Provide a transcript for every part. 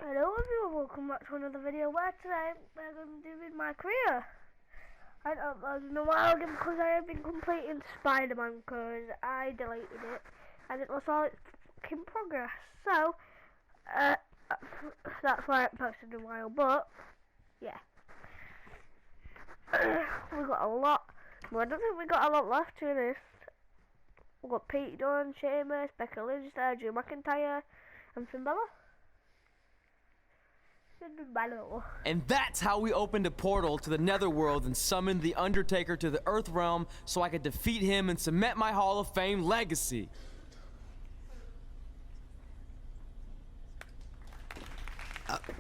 Hello everyone, welcome back to another video where today we're going to do with my career. I don't know, it's been a while again because I have been completing Spider-Man because I deleted it and it was all its fucking progress. So, that's why I haven't posted in a while, but, yeah. We've got a lot, well I don't think we've got a lot left to this. We've got Pete Dunne, Sheamus, Becky Lynch, Drew McIntyre and Finn Balor. And that's how we opened a portal to the Netherworld and summoned the Undertaker to the Earth Realm so I could defeat him and cement my Hall of Fame legacy.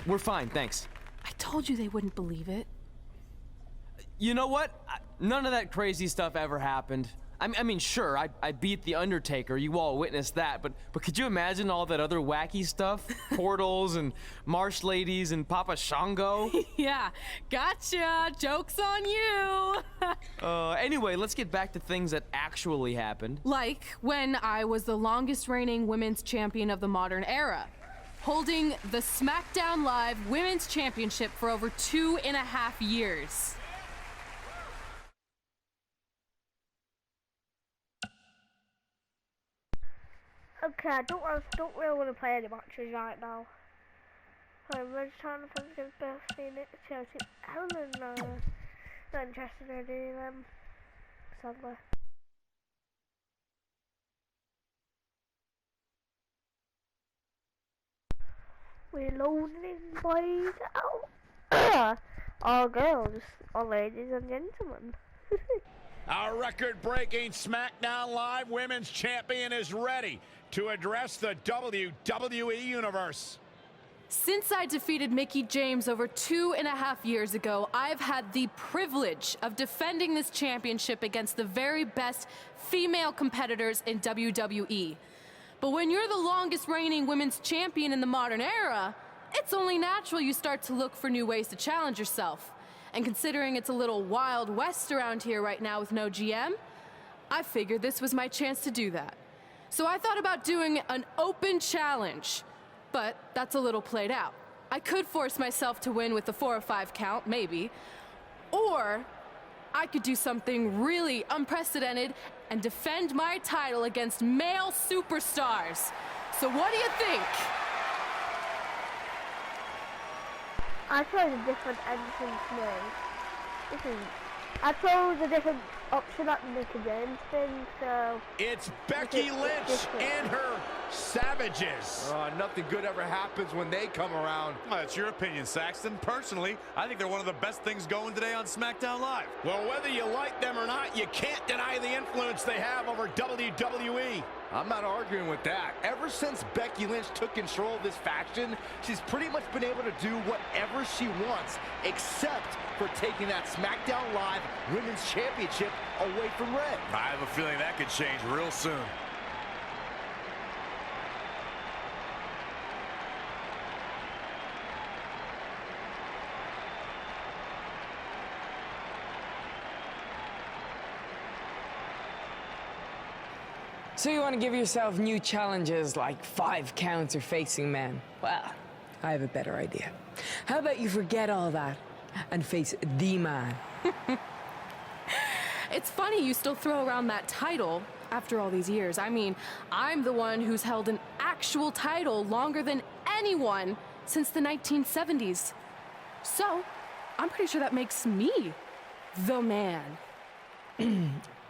We're fine, thanks. I told you they wouldn't believe it. You know what? None of that crazy stuff ever happened. I mean, sure, I beat the Undertaker, you all witnessed that, but could you imagine all that other wacky stuff? Portals and marsh ladies and Papa Shango? Yeah, gotcha! Joke's on you! Anyway, let's get back to things that actually happened. Like when I was the longest reigning women's champion of the modern era, holding the SmackDown Live Women's Championship for over 2.5 years. Okay, I don't really want to play any matches right now. I'm just trying to think of the best thing at Chelsea. Helen, not interested in any of them, sadly. We're loading boys out. All girls, all ladies and gentlemen. Our record-breaking SmackDown Live Women's Champion is ready to address the WWE Universe. Since I defeated Mickie James over 2.5 years ago, I've had the privilege of defending this championship against the very best female competitors in WWE. But when you're the longest reigning women's champion in the modern era, it's only natural you start to look for new ways to challenge yourself. And considering it's a little Wild West around here right now with no GM, I figured this was my chance to do that. So I thought about doing an open challenge, but that's a little played out. I could force myself to win with a 4 or 5 count, maybe, or I could do something really unprecedented and defend my title against male superstars. So what do you think? I chose a different entrance name. I chose a different option at the Mickie James thing, so... It's Becky Lynch and her Savages. Nothing good ever happens when they come around. Well, that's your opinion, Saxton. Personally, I think they're one of the best things going today on SmackDown Live. Well, whether you like them or not, you can't deny the influence they have over WWE. I'm not arguing with that. Ever since Becky Lynch took control of this faction, she's pretty much been able to do whatever she wants, except for taking that SmackDown Live Women's Championship away from Red. I have a feeling that could change real soon. So you want to give yourself new challenges like 5 counts or facing men? Well, I have a better idea. How about you forget all that and face the man? It's funny you still throw around that title after all these years. I mean, I'm the one who's held an actual title longer than anyone since the 1970s. So, I'm pretty sure that makes me the man.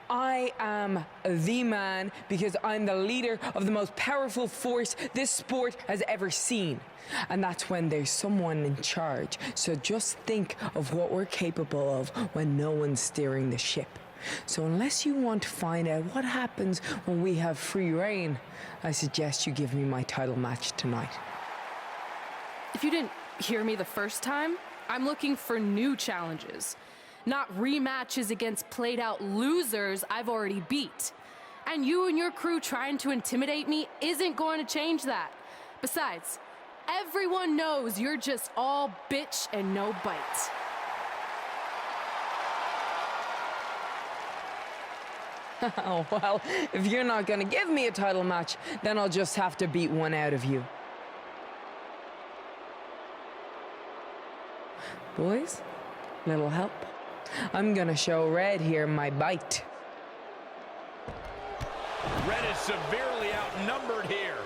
I am the man because I'm the leader of the most powerful force this sport has ever seen. And that's when there's someone in charge. So just think of what we're capable of when no one's steering the ship. So unless you want to find out what happens when we have free reign, I suggest you give me my title match tonight. If you didn't hear me the first time, I'm looking for new challenges. Not rematches against played-out losers I've already beat. And you and your crew trying to intimidate me isn't going to change that. Besides, everyone knows you're just all bitch and no bite. Oh, well, if you're not gonna give me a title match, then I'll just have to beat one out of you. Boys, little help. I'm gonna show Red here my bite. Red is severely outnumbered here.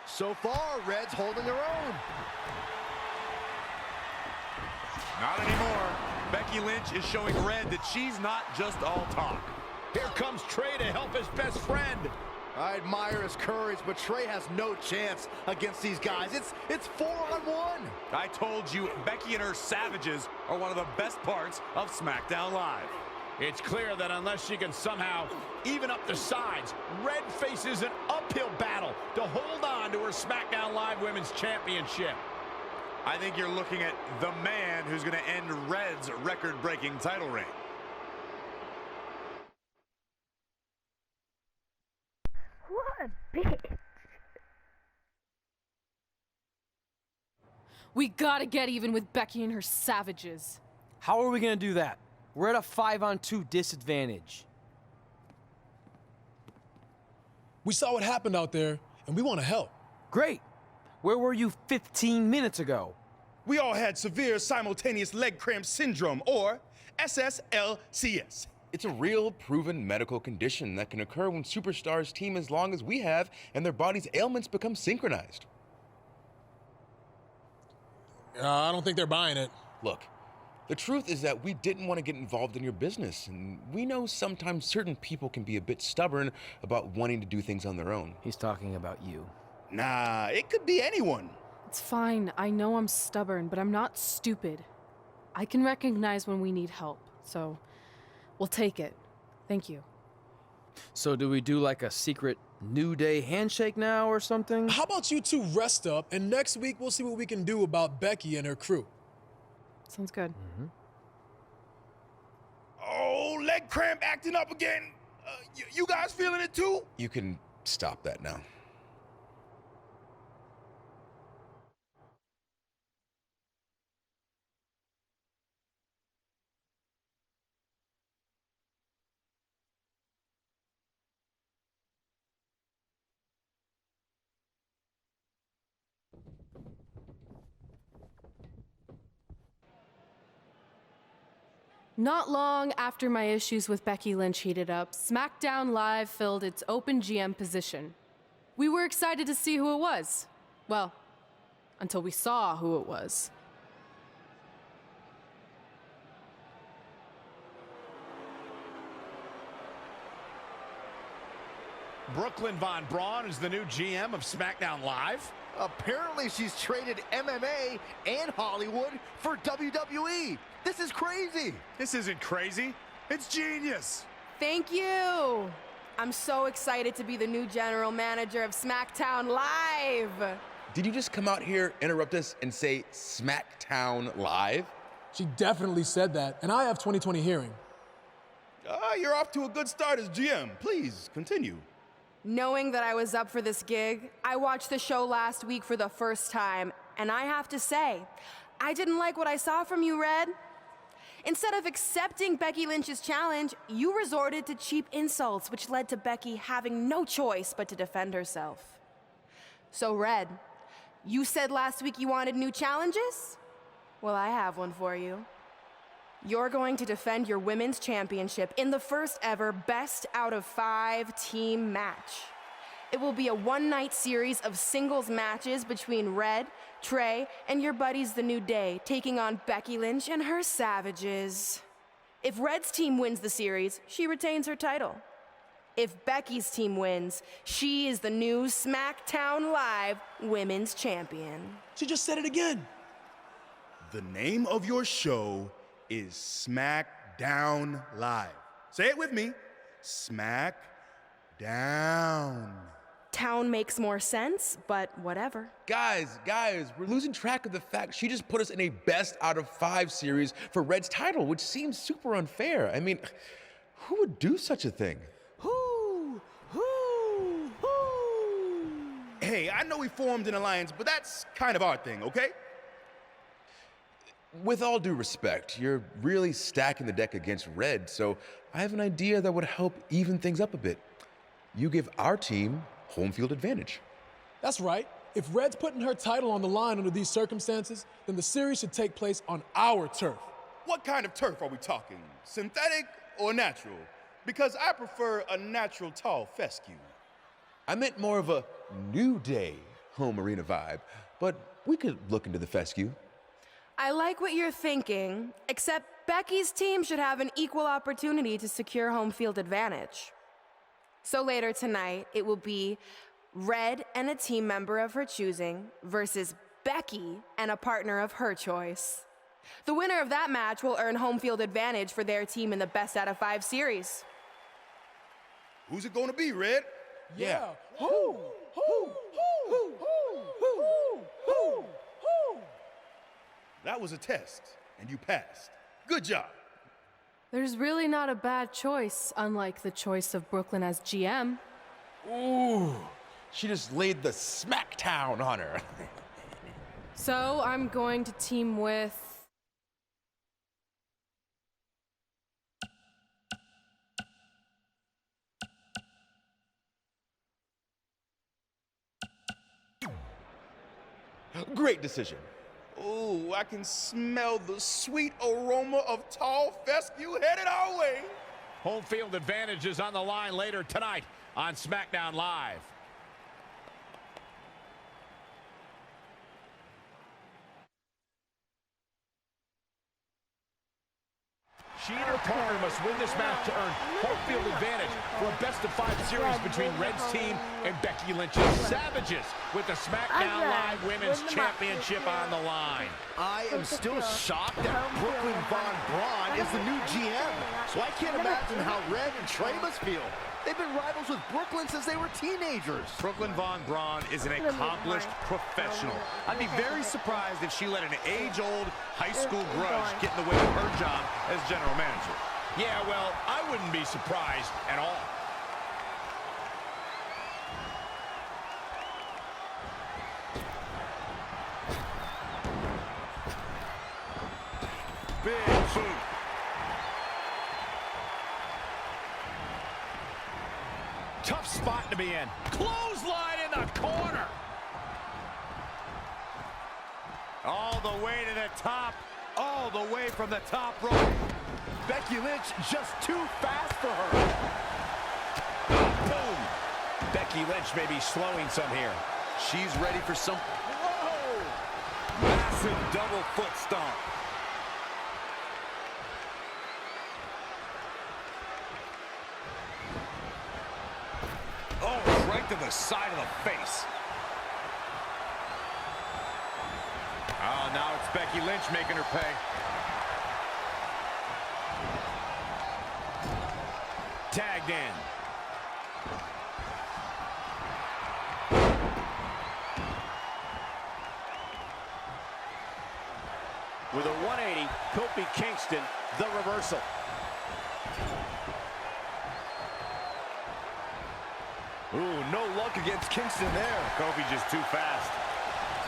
So far, Red's holding her own. Not anymore. Becky Lynch is showing Red that she's not just all talk. Here comes Trey to help his best friend. I admire his courage, but Trey has no chance against these guys. It's 4-on-1. I told you, Becky and her savages are one of the best parts of SmackDown Live. It's clear that unless she can somehow even up the sides, Red faces an uphill battle to hold on to her SmackDown Live Women's Championship. I think you're looking at the man who's going to end Red's record-breaking title reign. What a bitch. We gotta get even with Becky and her savages. How are we gonna do that? We're at a 5-on-2 disadvantage. We saw what happened out there, and we want to help. Great. Where were you 15 minutes ago? We all had severe simultaneous leg cramp syndrome, or SSLCS. It's a real, proven medical condition that can occur when superstars team as long as we have and their body's ailments become synchronized. I don't think they're buying it. Look, the truth is that we didn't want to get involved in your business, and we know sometimes certain people can be a bit stubborn about wanting to do things on their own. He's talking about you. Nah, it could be anyone. It's fine. I know I'm stubborn, but I'm not stupid. I can recognize when we need help, so we'll take it. Thank you. So do we do like a secret New Day handshake now or something? How about you two rest up, and next week we'll see what we can do about Becky and her crew. Sounds good. Oh, leg cramp acting up again. You guys feeling it too? You can stop that now. Not long after my issues with Becky Lynch heated up, SmackDown Live filled its open GM position. We were excited to see who it was. Well, until we saw who it was. Brooklyn Von Braun is the new GM of SmackDown Live. Apparently, she's traded MMA and Hollywood for WWE. This is crazy. This isn't crazy. It's genius. Thank you. I'm so excited to be the new general manager of SmackDown Live. Did you just come out here, interrupt us, and say SmackDown Live? She definitely said that, and I have 20/20 hearing. You're off to a good start as GM. Please, continue. Knowing that I was up for this gig, I watched the show last week for the first time, and I have to say, I didn't like what I saw from you, Red. Instead of accepting Becky Lynch's challenge, you resorted to cheap insults, which led to Becky having no choice but to defend herself. So, Red, you said last week you wanted new challenges? Well, I have one for you. You're going to defend your women's championship in the first ever best out of 5 team match. It will be a one-night series of singles matches between Red, Trey, and your buddies The New Day, taking on Becky Lynch and her savages. If Red's team wins the series, she retains her title. If Becky's team wins, she is the new SmackDown Live Women's Champion. She just said it again. The name of your show is SmackDown Live. Say it with me. SmackDown. Town makes more sense, but whatever. Guys, we're losing track of the fact she just put us in a best out of 5 series for Red's title, which seems super unfair. I mean, who would do such a thing? Hey, I know we formed an alliance, but that's kind of our thing, okay? With all due respect, you're really stacking the deck against Red, so I have an idea that would help even things up a bit. You give our team home field advantage. That's right. If Red's putting her title on the line under these circumstances, then the series should take place on our turf. What kind of turf are we talking? Synthetic or natural? Because I prefer a natural tall fescue. I meant more of a New Day home arena vibe, but we could look into the fescue. I like what you're thinking, except Becky's team should have an equal opportunity to secure home field advantage. So later tonight, it will be Red and a team member of her choosing versus Becky and a partner of her choice. The winner of that match will earn home field advantage for their team in the best out of 5 series. Who's it gonna be, Red? Yeah. That was a test, and you passed. Good job. There's really not a bad choice, unlike the choice of Brooklyn as GM. Ooh, she just laid the smackdown on her. So I'm going to team with... Great decision. Ooh, I can smell the sweet aroma of tall fescue headed our way. Home field advantage is on the line later tonight on SmackDown Live. She and her partner must win this match to earn home field advantage for a best-of-5 series between Red's team and Becky Lynch's Savages with the SmackDown Live Women's Championship on the line. I am still shocked that Brooklyn Von Braun is the new GM. So I can't imagine how Red and Trey must feel. They've been rivals with Brooklyn since they were teenagers. Brooklyn Von Braun is an accomplished professional. I'd be very surprised if she let an age-old high school grudge get in the way of her job as general manager. Yeah, well, I wouldn't be surprised at all. Big boot. Tough spot to be in. Clothesline in the corner. All the way to the top. All the way from the top rope. Becky Lynch just too fast for her. Boom. Becky Lynch may be slowing some here. She's ready for some... Whoa! Massive double foot stomp. Oh, right to the side of the face. Oh, now it's Becky Lynch making her pay. Tagged in. With a 180, Kofi Kingston, the reversal. Ooh, no luck against Kingston there. Kofi just too fast.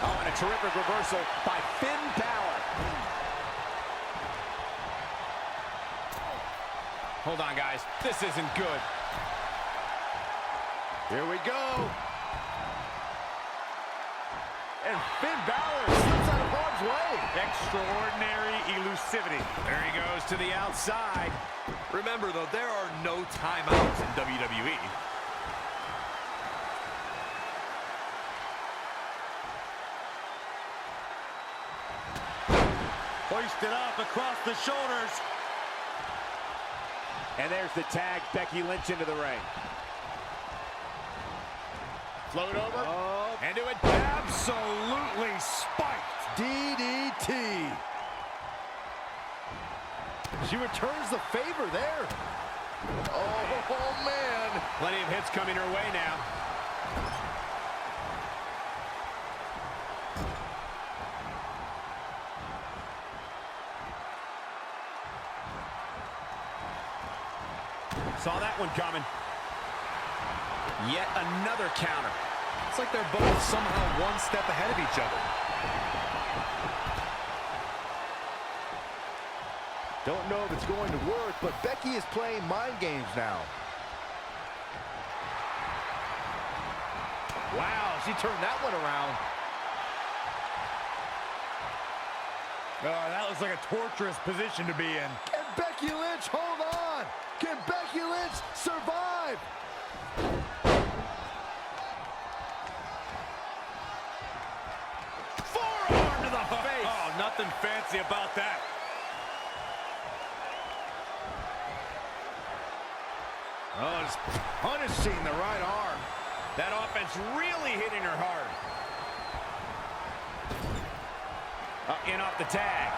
Oh, and a terrific reversal by Finn Balor. Hold on, guys. This isn't good. Here we go. And Finn Balor slips out of harm's way. Extraordinary elusivity. There he goes to the outside. Remember, though, there are no timeouts in WWE. Hoisted up across the shoulders. And there's the tag. Becky Lynch into the ring. Float over. Oh. And do it. Absolutely spiked. DDT. She returns the favor there. Oh, man. Plenty of hits coming her way now. Saw that one coming. Yet another counter. It's like they're both somehow one step ahead of each other. Don't know if it's going to work, but Becky is playing mind games now. Wow, she turned that one around. Oh, that looks like a torturous position to be in. Can Becky Lynch hold on? Can Becky Lynch survive? Forearm to the face. Oh, nothing fancy about that. Oh, just punishing the right arm. That offense really hitting her hard. In off the tag.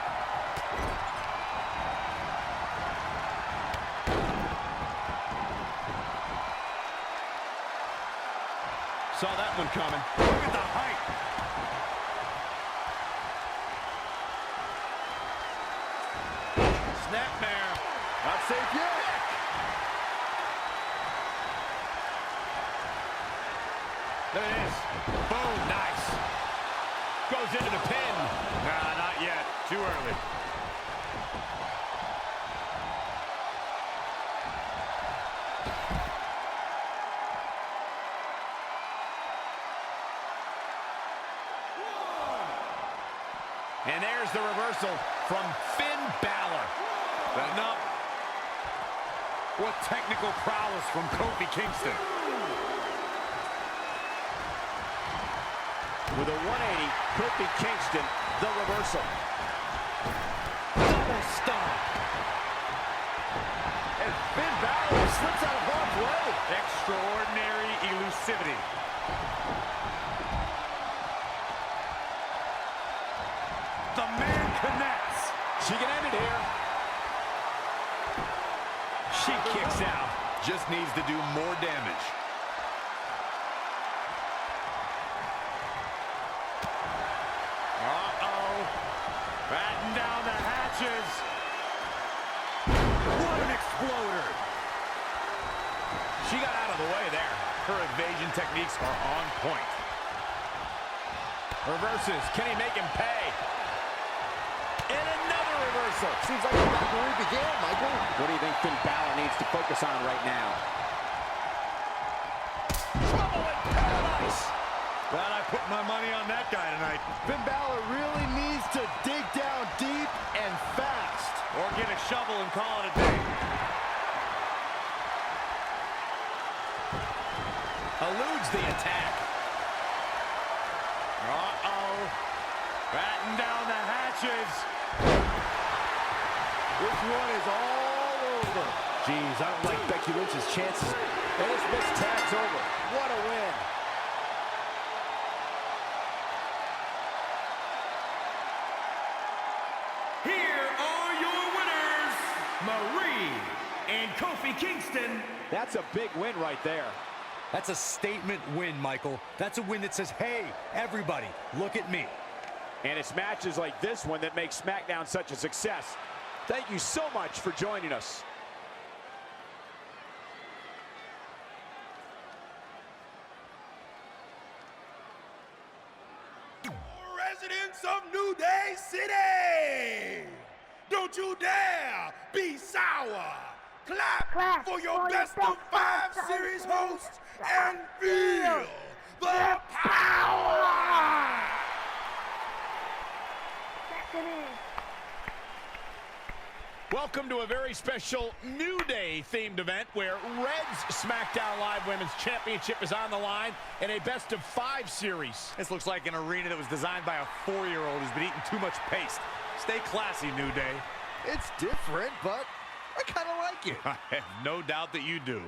Saw that one coming. Look at the height. Snapmare. Not safe yet. There it is. Boom, nice. Goes into the pin. Nah, not yet. Too early. And there's the reversal from Finn Balor. No. What technical prowess from Kofi Kingston. With a 180, Kofi Kingston, the reversal. Double stomp. And Finn Balor slips out of harm's way. Extraordinary elusivity. The man connects. She can end it here. She kicks out. Just needs to do more damage. Batten down the hatches. What an exploder. She got out of the way there. Her evasion techniques are on point. Reverses. Can he make him pay? And another reversal. Seems like we're back where we began, Michael. What do you think Finn Balor needs to focus on right now? Trouble in paradise. Glad I put my money on that guy tonight. Finn Balor really needs to dig down deep and fast. Or get a shovel and call it a day. Eludes the attack. Uh-oh. Batten down the hatches. This one is all over. Jeez, I don't like Becky Lynch's chances. And this mixed tag's over. What a win. Here are your winners, Marie and Kofi Kingston. That's a big win right there. That's a statement win, Michael. That's a win that says, hey, everybody, look at me. And it's matches like this one that make SmackDown such a success. Thank you so much for joining us. Residents of New Day City, don't you dare be sour. Clap for your best of 5 series host and feel the power. Welcome to a very special New Day themed event where Red's SmackDown Live Women's Championship is on the line in a best of 5 series. This looks like an arena that was designed by a 4-year-old who's been eating too much paste. Stay classy, New Day. It's different, but I kind of like it. I have no doubt that you do.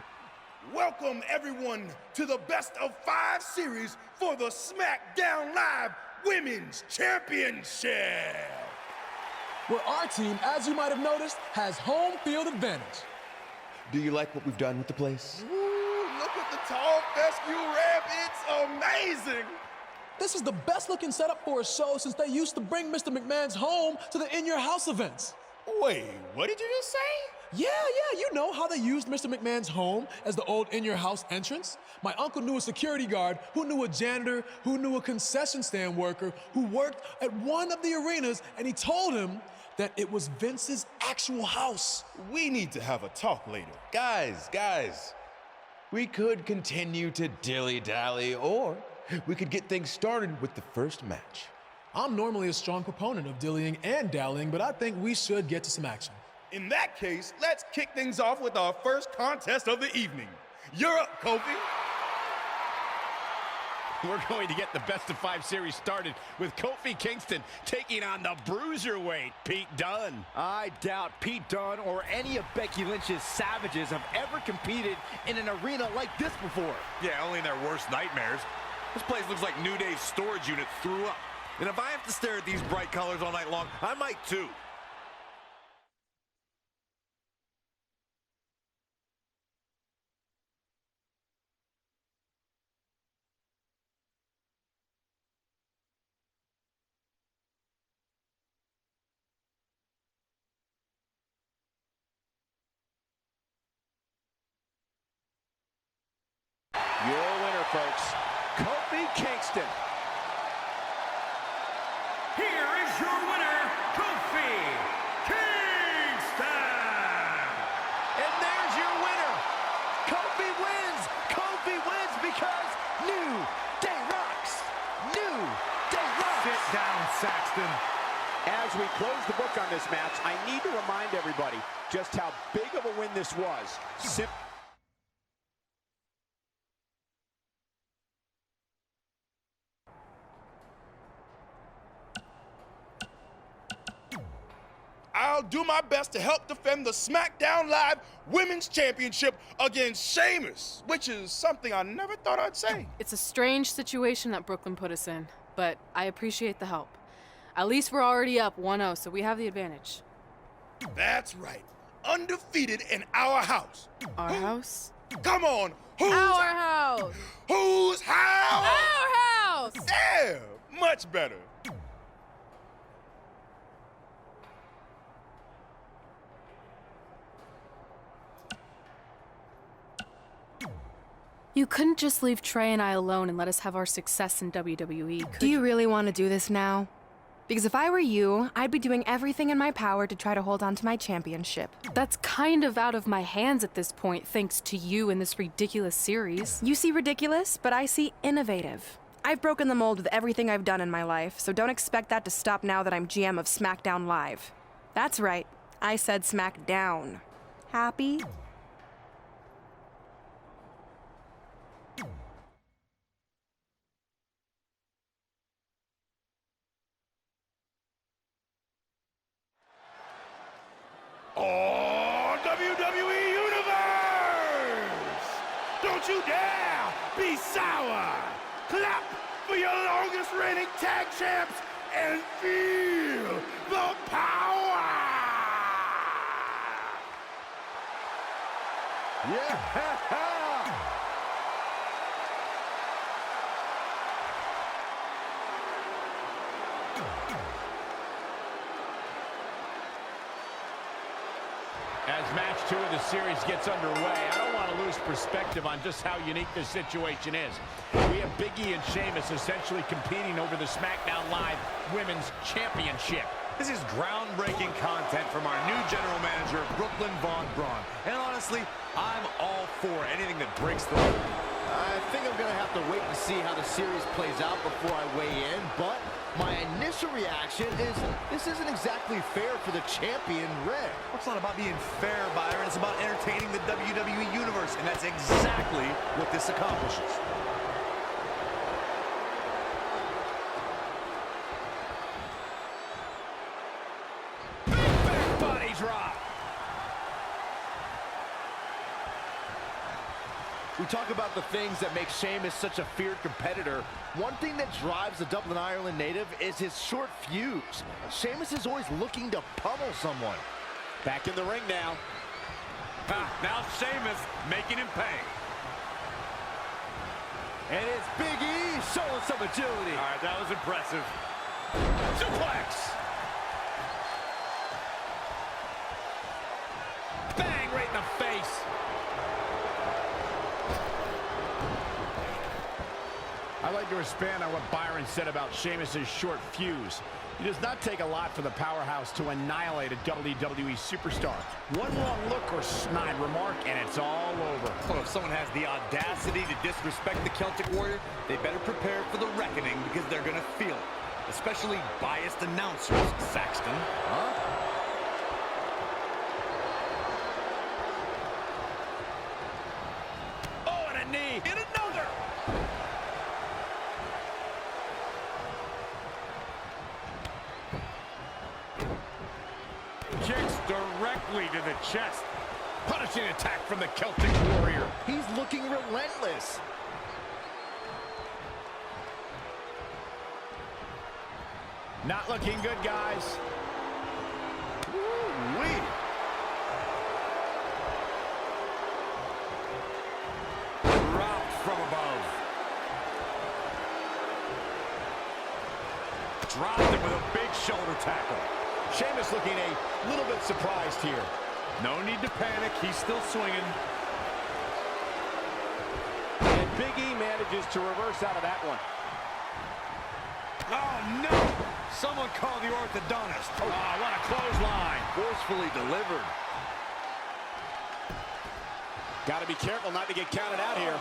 Welcome everyone to the best of 5 series for the SmackDown Live Women's Championship, Where our team, as you might have noticed, has home field advantage. Do you like what we've done with the place? Ooh, look at the tall fescue ramp. It's amazing. This is the best looking setup for a show since they used to bring Mr. McMahon's home to the In Your House events. Wait, what did you just say? Yeah, you know how they used Mr. McMahon's home as the old In Your House entrance? My uncle knew a security guard, who knew a janitor, who knew a concession stand worker, who worked at one of the arenas, and he told him that it was Vince's actual house. We need to have a talk later. Guys, we could continue to dilly-dally, or we could get things started with the first match. I'm normally a strong proponent of dillying and dallying, but I think we should get to some action. In that case, let's kick things off with our first contest of the evening. You're up, Kofi. We're going to get the best-of-5 series started with Kofi Kingston taking on the bruiserweight, Pete Dunne. I doubt Pete Dunne or any of Becky Lynch's savages have ever competed in an arena like this before. Yeah, only in their worst nightmares. This place looks like New Day's storage unit threw up. And if I have to stare at these bright colors all night long, I might too. Your winner, folks, Kofi Kingston. Here is your winner, Kofi Kingston! And there's your winner. Kofi wins. Kofi wins because New Day rocks. New Day rocks. Sit down, Saxton. As we close the book on this match, I need to remind everybody just how big of a win this was. I'll do my best to help defend the SmackDown Live Women's Championship against Sheamus, which is something I never thought I'd say. It's a strange situation that Brooklyn put us in, but I appreciate the help. At least we're already up 1-0, so we have the advantage. That's right. Undefeated in our house. Our house? Come on. Who's Our house! Whose house? Our house! Yeah, much better. You couldn't just leave Trey and I alone and let us have our success in WWE, could Do you really want to do this now? Because if I were you, I'd be doing everything in my power to try to hold on to my championship. That's kind of out of my hands at this point, thanks to you in this ridiculous series. You see ridiculous, but I see innovative. I've broken the mold with everything I've done in my life, so don't expect that to stop now that I'm GM of SmackDown Live. That's right, I said SmackDown. Happy? Oh, WWE Universe! Don't you dare be sour! Clap for your longest reigning tag champs and feel the power! Yeah! As match 2 of the series gets underway, I don't want to lose perspective on just how unique this situation is. We have Big E and Sheamus essentially competing over the SmackDown Live Women's Championship. This is groundbreaking content from our new general manager, Brooklyn Von Braun. And honestly, I'm all for anything that breaks the mold. I think I'm going to have to wait and see how the series plays out before I weigh in, but my initial reaction is this isn't exactly fair for the champion, Red. Well, it's not about being fair, Byron. It's about entertaining the WWE Universe, and that's exactly what this accomplishes. Back body drop. We talk about the things that make Sheamus such a feared competitor. One thing that drives the Dublin, Ireland native is his short fuse. Sheamus is always looking to pummel someone. Back in the ring now. Now Sheamus making him pay. And it's Big E showing some agility. All right, that was impressive. Suplex. Bang right in the face. I'd like to expand on what Byron said about Sheamus' short fuse. It does not take a lot for the powerhouse to annihilate a WWE superstar. One wrong look or snide remark, and it's all over. Well, if someone has the audacity to disrespect the Celtic Warrior, they better prepare for the reckoning because they're going to feel it. Especially biased announcers, Saxton. Huh? Oh, and a knee. And another. Kicks directly to the chest. Punishing attack from the Celtic Warrior. He's looking relentless. Not looking good, guys. Woo-wee. Dropped from above. Dropped him with a big shoulder tackle. Sheamus looking a little bit surprised here. No need to panic. He's still swinging. And Big E manages to reverse out of that one. Oh, no! Someone call the orthodontist. Oh, what a clothesline. Forcefully delivered. Got to be careful not to get counted out here.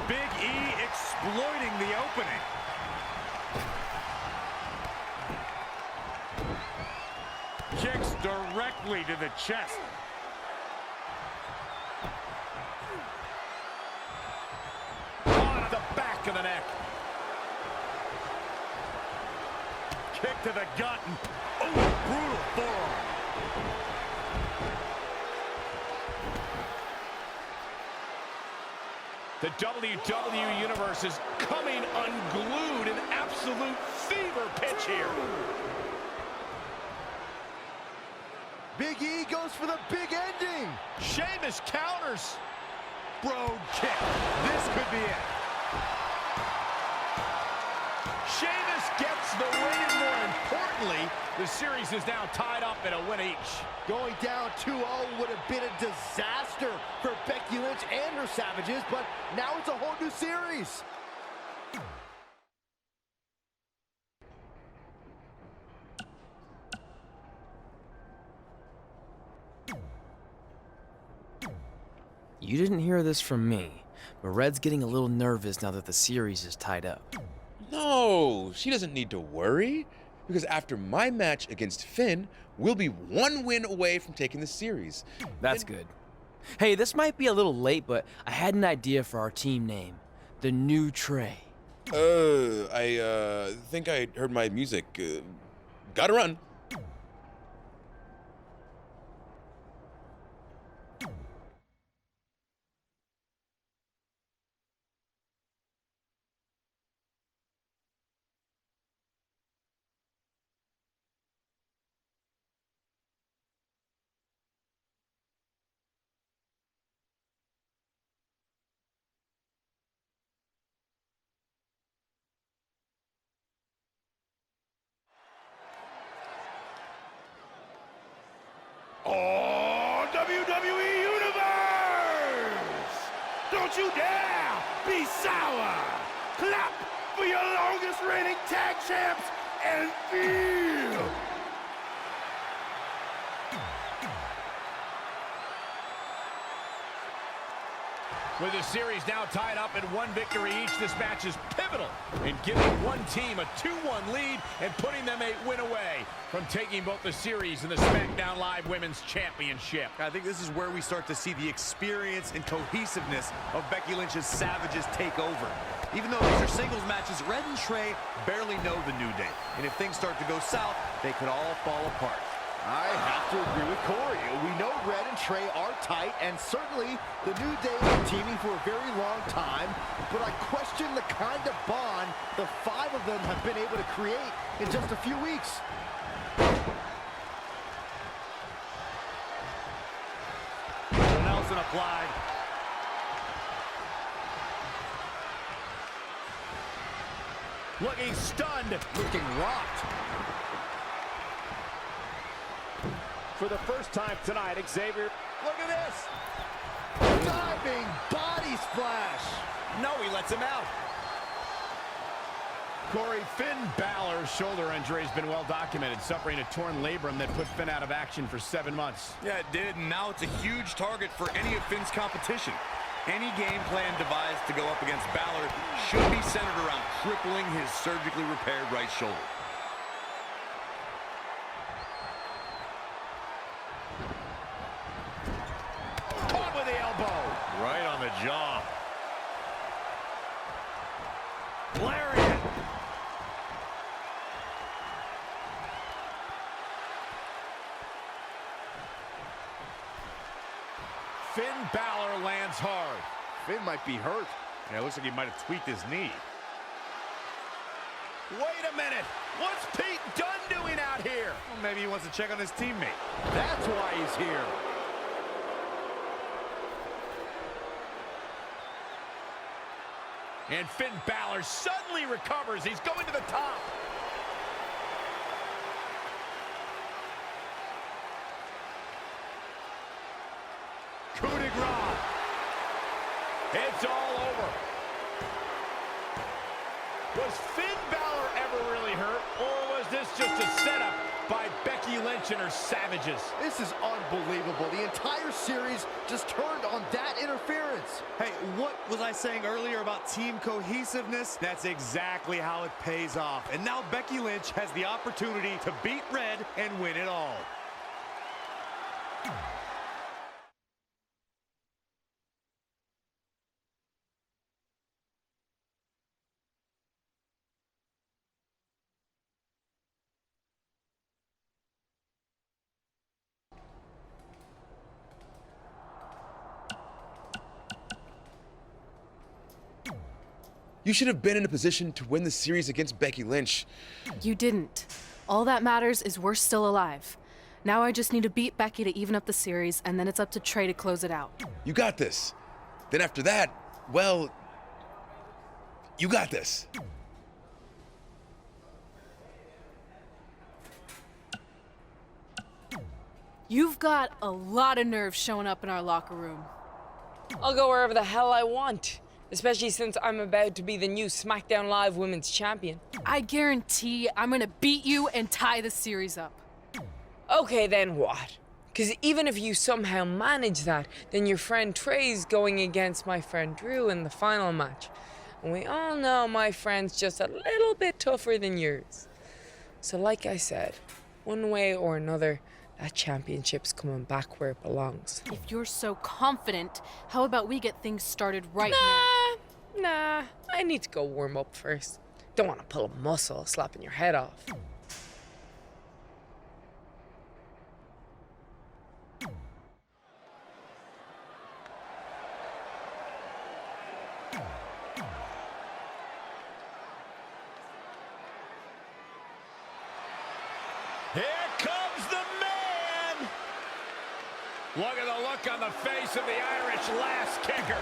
Big E exploiting the opening. Kicks directly to the chest. On the back of the neck. Kick to the gut. And, oh, brutal forearm. The WWE Universe is coming unglued, an absolute fever pitch here. Big E goes for the big ending. Sheamus counters. Brogue kick. This could be it. Sheamus gets the win, and more importantly, the series is now tied up in a win each. Going down 2-0 would have been a disaster for Becky Lynch and her Savages, but now it's a whole new series. You didn't hear this from me, but Red's getting a little nervous now that the series is tied up. No, she doesn't need to worry, because after my match against Finn, we'll be one win away from taking the series. That's good. Hey, this might be a little late, but I had an idea for our team name. The New Trey. I think I heard my music. Gotta run. Oh, WWE Universe! Don't you dare be sour! Clap for your longest reigning tag champs and feel! With the series now tied up at one victory each, this match is pivotal in giving one team a 2-1 lead and putting them a win away from taking both the series and the SmackDown Live Women's Championship. I think this is where we start to see the experience and cohesiveness of Becky Lynch's Savages take over. Even though these are singles matches, Red and Trey barely know the New Day. And if things start to go south, they could all fall apart. I have to agree with Corey. We know Red and Trey are tight, and certainly the New Day have been teaming for a very long time, but I question the kind of bond the five of them have been able to create in just a few weeks. Nelson applied. Looking stunned. Looking rocked. For the first time tonight, Xavier. Look at this. Diving body splash. No, he lets him out. Corey, Finn Balor's shoulder injury has been well documented, suffering a torn labrum that put Finn out of action for 7 months. Yeah, it did, and now it's a huge target for any of Finn's competition. Any game plan devised to go up against Balor should be centered around crippling his surgically repaired right shoulder. Caught with the elbow. Right on the jaw. Lariat. Finn Balor lands hard. Finn might be hurt. Yeah, it looks like he might have tweaked his knee. Wait a minute. What's Pete Dunne doing out here? Well, maybe he wants to check on his teammate. That's why he's here. And Finn Balor suddenly recovers. He's going to the top. Coup de grace. It's all over. Was Finn Balor ever really hurt, or was this just a setup by Becky Lynch and her savages? This is unbelievable. The entire series just turned on that interference. Hey, what was I saying earlier about team cohesiveness? That's exactly how it pays off. And now Becky Lynch has the opportunity to beat Red and win it all. You should have been in a position to win the series against Becky Lynch. You didn't. All that matters is we're still alive. Now I just need to beat Becky to even up the series, and then it's up to Trey to close it out. You got this. Then after that, well, you got this. You've got a lot of nerve showing up in our locker room. I'll go wherever the hell I want, especially since I'm about to be the new SmackDown Live Women's Champion. I guarantee I'm gonna beat you and tie the series up. Okay, then what? Because even if you somehow manage that, then your friend Trey's going against my friend Drew in the final match. And we all know my friend's just a little bit tougher than yours. So like I said, one way or another, that championship's coming back where it belongs. If you're so confident, how about we get things started right now? Nah, I need to go warm up first. Don't want to pull a muscle slapping your head off. Here comes the man! Look at the look on the face of the Irish last kicker.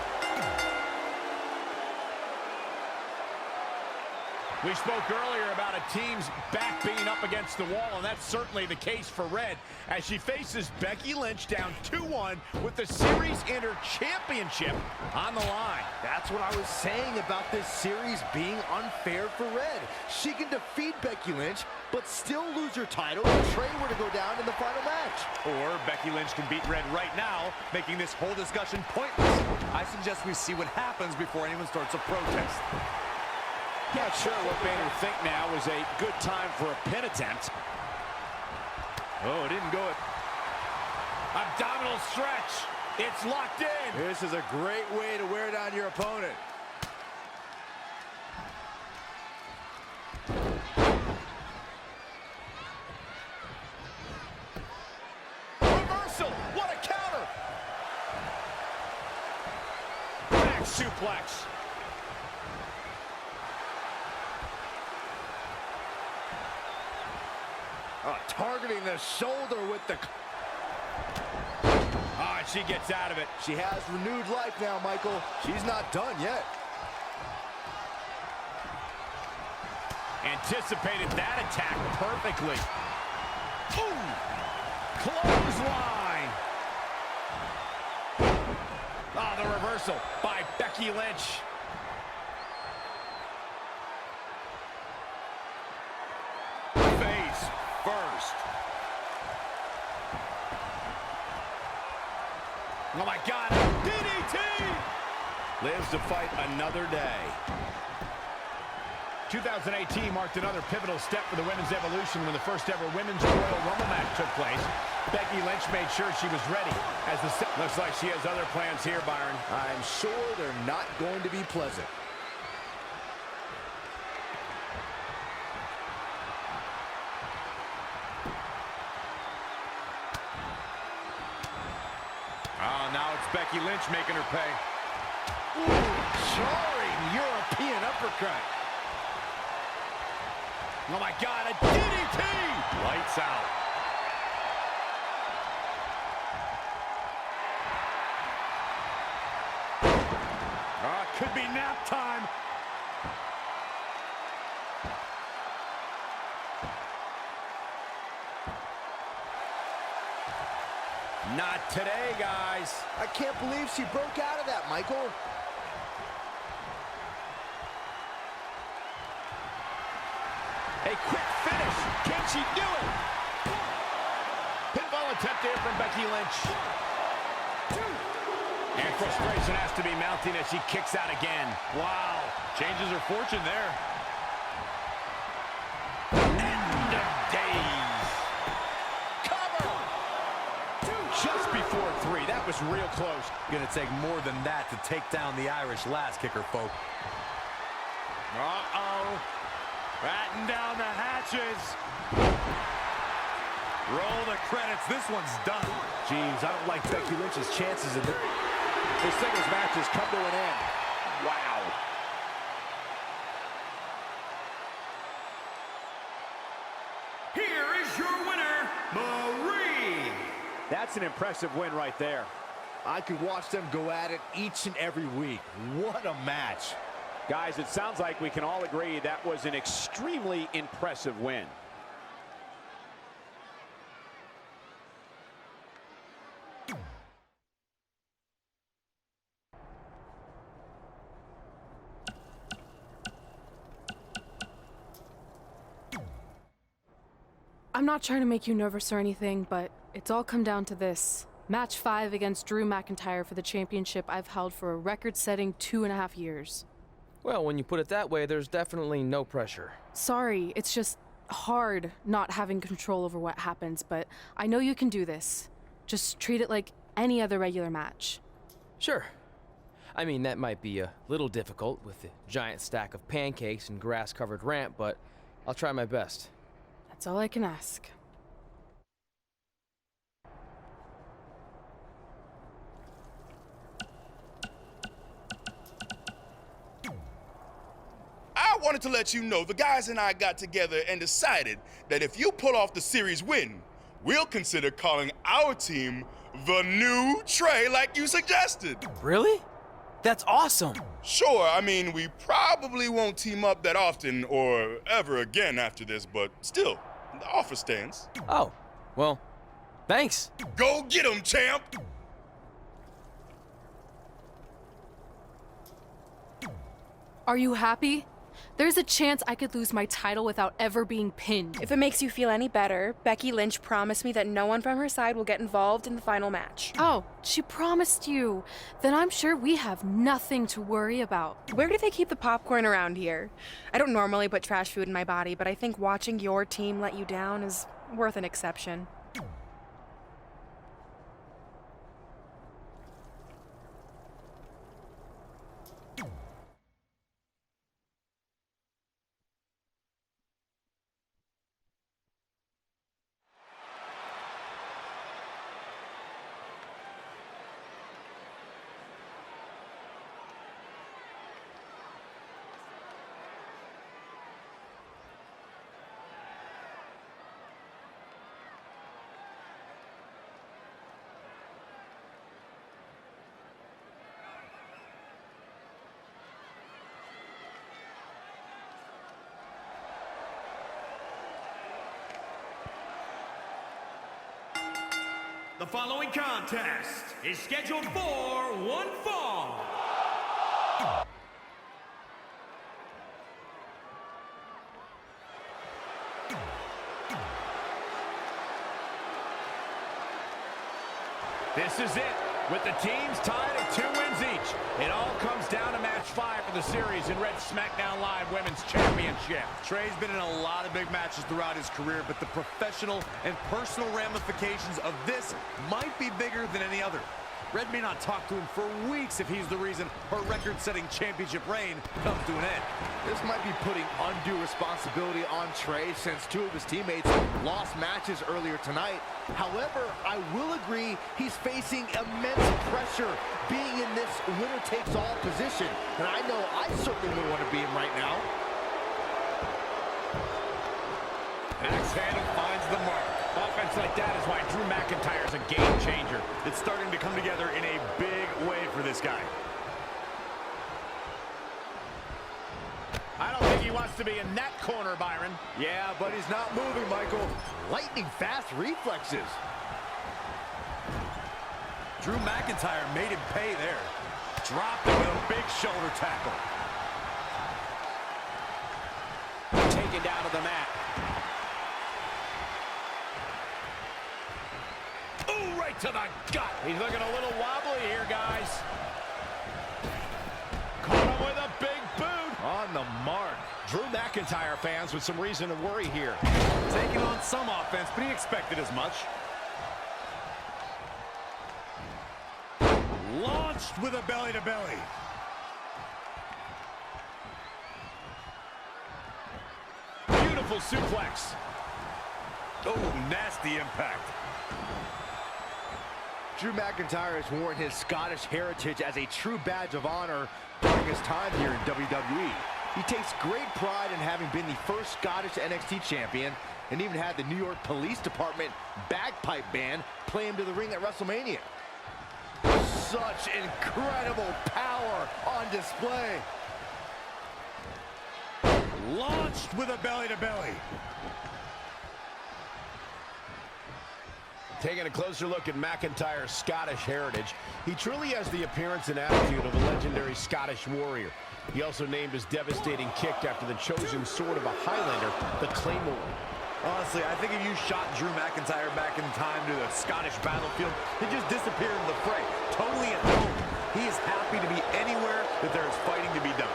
We spoke earlier about a team's back being up against the wall, and that's certainly the case for Red as she faces Becky Lynch down 2-1 with the Series Inter Championship on the line. That's what I was saying about this series being unfair for Red. She can defeat Becky Lynch, but still lose her title if Trey were to go down in the final match. Or Becky Lynch can beat Red right now, making this whole discussion pointless. I suggest we see what happens before anyone starts a protest. Not sure what made her think now was a good time for a pin attempt. Oh, it didn't go. Abdominal stretch. It's locked in. This is a great way to wear down your opponent. Reversal. What a counter. Back suplex. Targeting the shoulder with the... Oh, and she gets out of it. She has renewed life now, Michael. She's not done yet. Anticipated that attack perfectly. Ooh! Clothesline! Oh, the reversal by Becky Lynch. Face first. Oh my God, DDT! Lives to fight another day. 2018 marked another pivotal step for the women's evolution when the first ever women's Royal Rumble match took place. Becky Lynch made sure she was ready. Looks like she has other plans here, Byron. I'm sure they're not going to be pleasant. Oh, now it's Becky Lynch making her pay. Ooh, jarring European uppercut. Oh my God, a DDT! Lights out. Could be nap time. Not today, guys. I can't believe she broke out of that, Michael. A quick finish. Can she do it? Pinfall attempt here from Becky Lynch. And frustration has to be mounting as she kicks out again. Wow. Changes her fortune there. End of days. Cover. Just before 3. That was real close. Gonna take more than that to take down the Irish lass kicker, folk. Uh-oh. Batten down the hatches. Roll the credits. This one's done. Jeez, I don't like Becky Lynch's chances in this. This singles match has come to an end. Wow. Here is your winner, Marie. That's an impressive win right there. I could watch them go at it each and every week. What a match. Guys, it sounds like we can all agree that was an extremely impressive win. I'm not trying to make you nervous or anything, but it's all come down to this. Match 5 against Drew McIntyre for the championship I've held for a record-setting 2.5 years. Well, when you put it that way, there's definitely no pressure. Sorry, it's just hard not having control over what happens, but I know you can do this. Just treat it like any other regular match. Sure. I mean, that might be a little difficult with the giant stack of pancakes and grass-covered ramp, but I'll try my best. That's all I can ask. I wanted to let you know the guys and I got together and decided that if you pull off the series win, we'll consider calling our team the New Trey like you suggested. Really? That's awesome! Sure, I mean, we probably won't team up that often or ever again after this, but still, the offer stands. Oh, well, thanks! Go get 'em, champ! Are you happy? There's a chance I could lose my title without ever being pinned. If it makes you feel any better, Becky Lynch promised me that no one from her side will get involved in the final match. Oh, she promised you. Then I'm sure we have nothing to worry about. Where do they keep the popcorn around here? I don't normally put trash food in my body, but I think watching your team let you down is worth an exception. The following contest is scheduled for one fall. This is it, with the teams tied at 2 wins each. It all comes down to match 5 for the series in Red's SmackDown Live Women's Championship. Trey's been in a lot of big matches throughout his career, but the professional and personal ramifications of this might be bigger than any other. Red may not talk to him for weeks if he's the reason her record-setting championship reign comes to an end. This might be putting undue responsibility on Trey since 2 of his teammates lost matches earlier tonight. However, I will agree he's facing immense pressure being in this winner-takes-all position, and I know I certainly wouldn't want to be in right now. Axe handle finds the mark. Offense like that is why Drew McIntyre's a game changer. It's starting to come together in a big way for this guy. I don't think he wants to be in that corner, Byron. Yeah, but he's not moving, Michael. Lightning fast reflexes. Drew McIntyre made him pay there. Dropped him with a big shoulder tackle. Taken down to the mat. Ooh, right to the gut. He's looking a little wobbly here, guys. Caught him with a big boot. On the mark. Drew McIntyre fans with some reason to worry here. Taking on some offense, but he expected as much. Launched with a belly-to-belly. Beautiful suplex. Oh, nasty impact. Drew McIntyre has worn his Scottish heritage as a true badge of honor during his time here in WWE. He takes great pride in having been the first Scottish NXT champion and even had the New York Police Department bagpipe band play him to the ring at WrestleMania. Such incredible power on display. Launched with a belly-to-belly. Taking a closer look at McIntyre's Scottish heritage, he truly has the appearance and attitude of a legendary Scottish warrior. He also named his devastating kick after the chosen sword of a Highlander, the Claymore. Honestly, I think if you shot Drew McIntyre back in time to the Scottish battlefield, he'd just disappear in the fray, totally at home. He is happy to be anywhere that there is fighting to be done.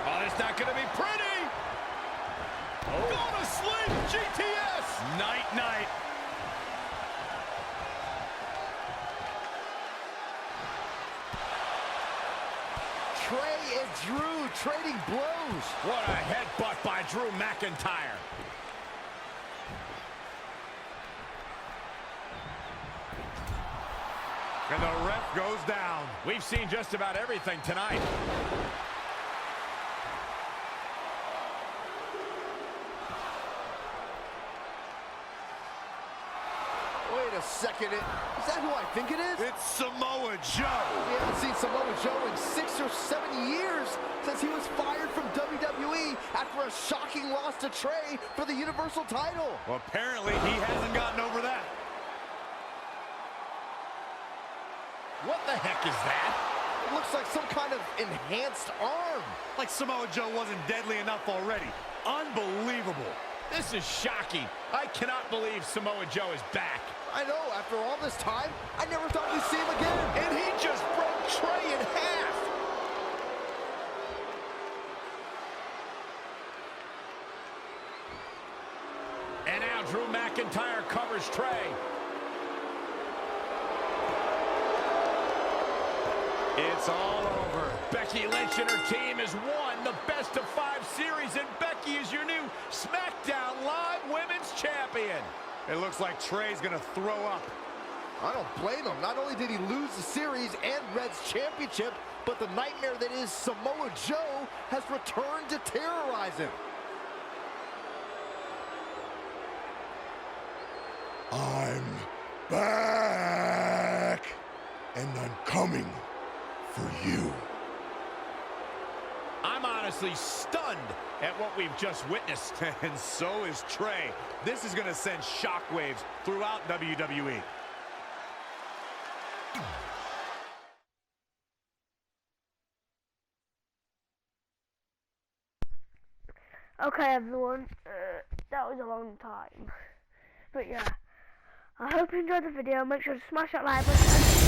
Oh, it's not going to be pretty. Oh. Go to sleep, GTS. Night-night. Trey and Drew trading blows. What a headbutt by Drew McIntyre. And the ref goes down. We've seen just about everything tonight. Wait a second, is that who I think it is? It's Samoa Joe. We haven't seen Samoa Joe in 6 or 7 years since he was fired from WWE after a shocking loss to Trey for the Universal title. Well, apparently he hasn't gotten over that. What the heck is that? It looks like some kind of enhanced arm. Like Samoa Joe wasn't deadly enough already. Unbelievable. This is shocking. I cannot believe Samoa Joe is back. I know, after all this time, I never thought we'd see him again. And he just broke Trey in half. And now Drew McIntyre covers Trey. It's all over. Becky Lynch and her team has won the best of 5 series, and Becky is your new SmackDown Live Women's Champion. It looks like Trey's gonna throw up. I don't blame him. Not only did he lose the series and Red's championship, but the nightmare that is Samoa Joe has returned to terrorize him. I'm back, and I'm coming for you. I'm honest. honestly stunned at what we've just witnessed. And so is Trey. This is going to send shockwaves throughout WWE. Okay, everyone, that was a long time. But yeah, I hope you enjoyed the video. Make sure to smash that like button.